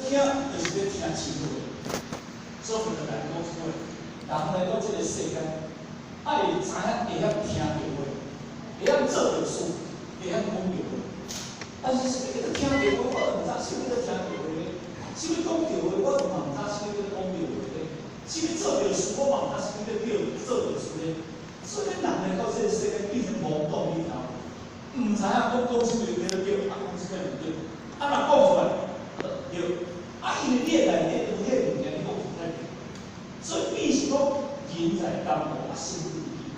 听就是要听真话，所以就来讲说，人来到这个世界，爱会知影会晓听着话，会晓做着事，会晓讲着话。但是什么叫做听着话？我唔知什么叫做听着话咧。什么讲着话？我嘛唔知什么叫做讲着话咧。什么做着事？我嘛唔知什么叫做着事咧。所以人来到这个世界变成懵懂里头。 唔知影讲什么叫对，讲什么唔对，若讲出来对，因为你内底有迄个物件，你讲出来对，所以必是讲人在甘苦，心不移。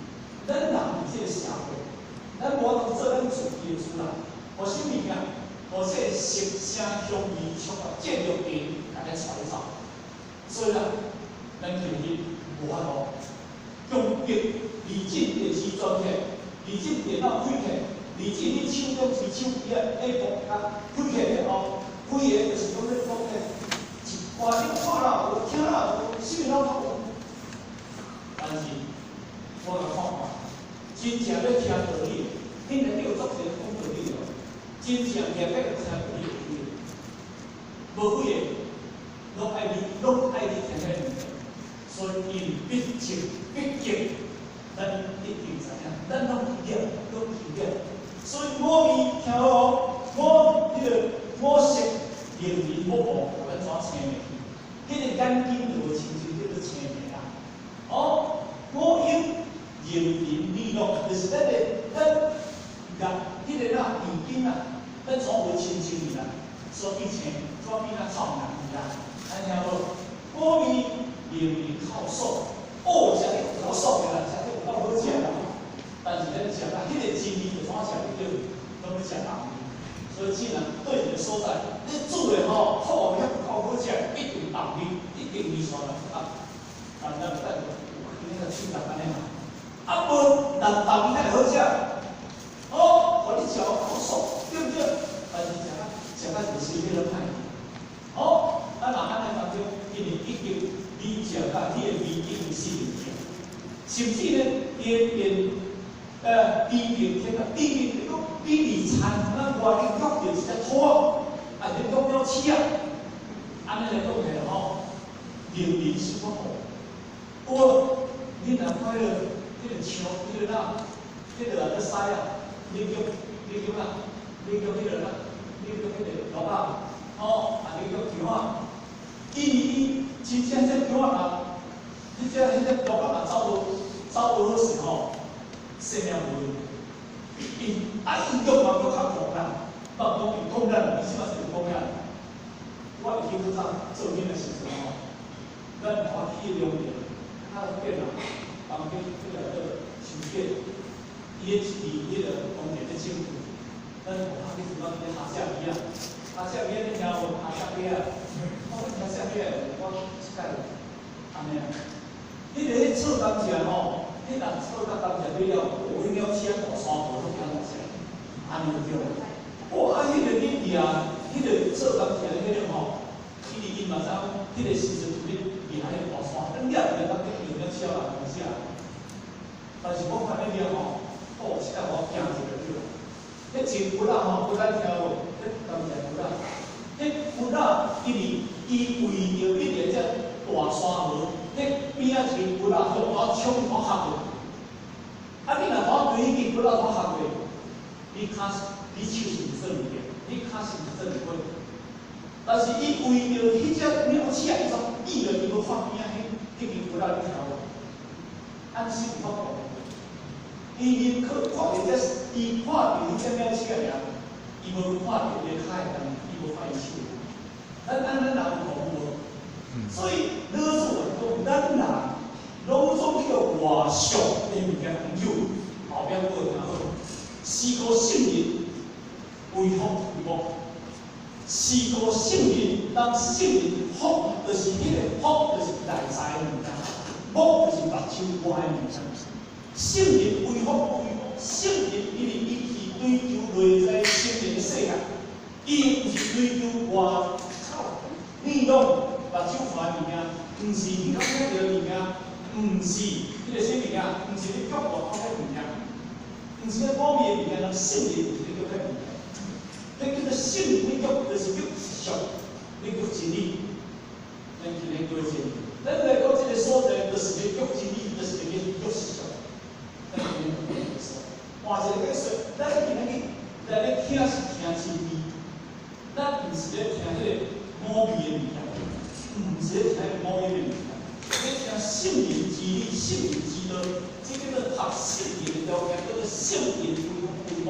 咱人伫这个社会，咱无法度做咱自己的主人，互啥物件？互这个色声香味触觉见着人，大家带走。所以咱求伊无法度用理智电视转起，理智电脑开起。 而且你手中是手机啊，那部啊，开起了后，开个就是讲咧讲咧，话你看了有，听了有，什么拢有。但是我来看看，真正要听道理，现在你有足侪讲道理哦，真正硬要听道理的，无几个，拢爱你听遐物件，所以因必情必敬，咱一定知影，咱拢一样，拢一样。 所以我味听好，我色灵灵我无，咱怎青的？迄个眼睛就亲像叫做青的啦。哦，我音灵灵利落，就是咱迄个啦语音啊，咱怎会亲像伊啦？所以青，怎变啊壮人伊啦？安听无？我味灵灵好爽，哦，食个好爽的啦，食个有够好食啦。 但是咱食啊，迄个真味就怎食袂到，拢要食人味。所以既然对你的所在，你煮的吼好味够好食，一定人味，一定味传啊。咱等下那个去食安尼嘛。啊无，人味才好食。哦，互你食好爽，对不对？但是食到就是迄个歹。好，啊若安尼当中，因为已经你食到迄个味已经是物件，甚至呢，连低频天啊，低频你讲比你餐，咱外面搞着一只土啊，啊，你讲了起啊，安尼来讲起来吼，灵灵是不好。我你若快乐，迄个枪，迄个啦，迄个啊，个屎啊，你叫啦，你叫迄个啦，你叫迄个鹿啊，哦，啊，你叫姜啊，伊真正这姜啊，你这迄个鹿啊，走无好势吼。 生命无，伊用嘛搁较狂啦，讲伊讲咱，伊即嘛是有讲咱。我以前早做囡仔时阵吼，咱看去两年，电脑旁边迄个手机，伊迄是迄个光电的政府，咱看去什么下下鱼啊，下下鱼你听无？下下鱼啊，我听下下鱼，我即摆安尼啊，迄个迄做工钱吼。 迄人做到当时了了，我了车大山坡都惊落去，安尼就对了。哇！迄个你掠，迄个做工钱迄个吼，伊嘛知影，迄个时阵你掠迄个大山，咱掠当去用了车啦，有啥？但是我看迄掠吼，哦，即个我惊一个对啦。迄真骨仔吼，骨仔听无？迄当时骨仔，迄骨仔伊为着迄个只大山河。 迄边仔一个骨仔，我冲我合过。啊，你若我对迄个骨仔我合过，你手是唔做物件，你骹是唔做物件。但是伊为着迄只鸟鼠，伊种伊着伊要放边仔迄个骨仔你听无？安心发讲，伊去看着这，伊看着迄只鸟鼠尔，伊无看着伊骹的人，伊无放伊手。咱人有讲无？所以老祖讲，咱人拢总叫外上的物件有，后边我听好，是个圣人为福为祸，是个圣人，当圣人福就是迄个福就是内在的物件，福就是目睭外的物件。圣人为福为祸，圣人因为伊是追求内在圣人的世界，伊毋是追求外口利用。 目睭看物件，毋是你讲迄个物件，毋是迄个啥物件，毋是你脚外口迄物件，毋是咧方面的物件，人圣人就是叫迄物件。迄叫做圣规约，就是叫实相。你叫真理，咱今日叫真理。咱来到这个所在，就是要叫真理，就是要叫思想。咱今日讲的说，换一个说，咱今日来咧听是听真理，咱唔是咧听迄个魔味的物件，唔是咧听迄个魔味的物件，咧听圣灵之理、圣灵之道，这叫做合圣灵的条件，叫做圣灵规模。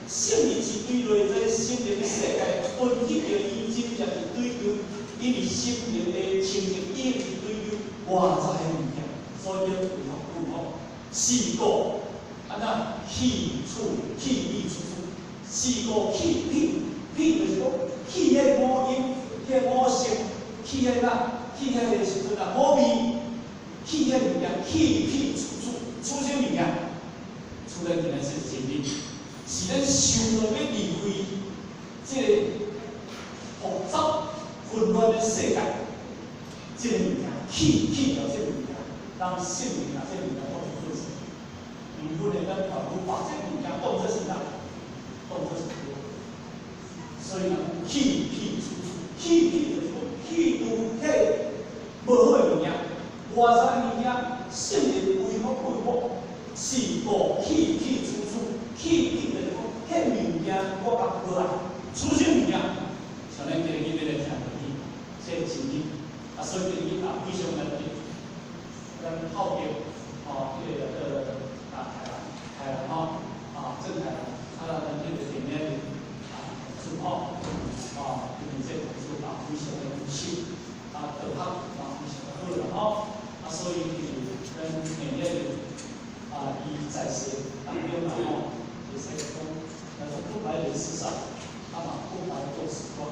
圣灵是对内在圣灵的世界分析着伊，真正是对求因为圣灵的清净，伊是对求外在的物件，所以要符合四个安那气处气力处处，四个气就是讲气迄五音，迄五色，气迄那气迄个时阵啊五味，气迄物件气处什物件？处咱今日是真理。是咱想到要离开这个复杂混乱的世界，这个物件，气了这个物件，让圣灵啊这个物件我去做事。唔分的咱全部把这个物件当作是啥？当作是对。所以呢，气处，气就是讲气度体无好的物件，外在物件，圣灵规模，四个气处。气就是讲，迄物件我甲过来，出什物件，像咱今日要来听到伊，这真理，所以今日非常难得，咱后边迄个海南郑海南，咱这个里面主因为这个主非常的优秀，道德非常的好啦所以咱每年伊在世当中就是讲，那种空白人士上，空白做时光，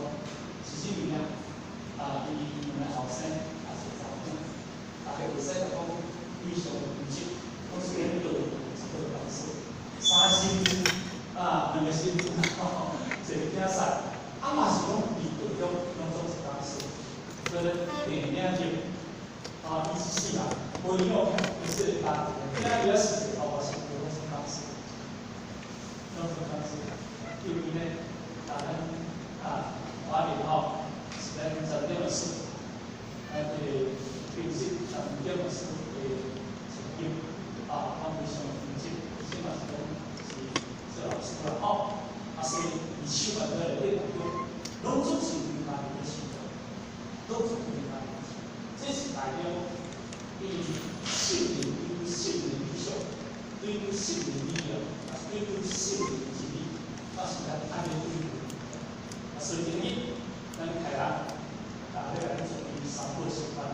实际里面伊们后生是查某，大概会使讲非常优秀，都是研究这个老师，三星两个星这个竞赛，嘛是讲比各种是当时，所以电影就14啦，我以后看不是现在比较是我是都是当时。因为呢，8年后是咱10点4，平时10点4的成绩他们上成绩，起码是做老师啦所以以起码在内底拢总是有家己的生活，拢总有家己的生活，这是代表对圣灵对圣灵理想，对圣灵力量，对圣灵之力。是咱安尼对所以今日咱开人要来做伊三宝习惯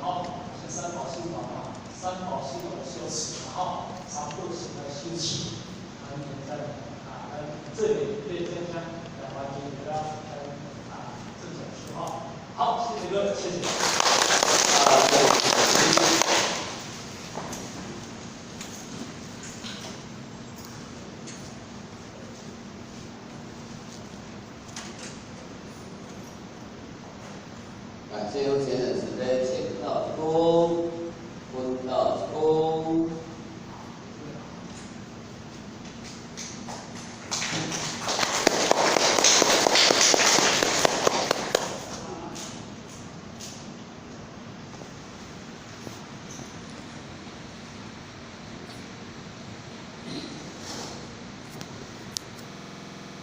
三宝习惯的修持三宝习惯修持，咱这里对这项来完成这个正讲师好，谢谢各位，谢谢。感谢有钱人慈悲，请到公，分到公。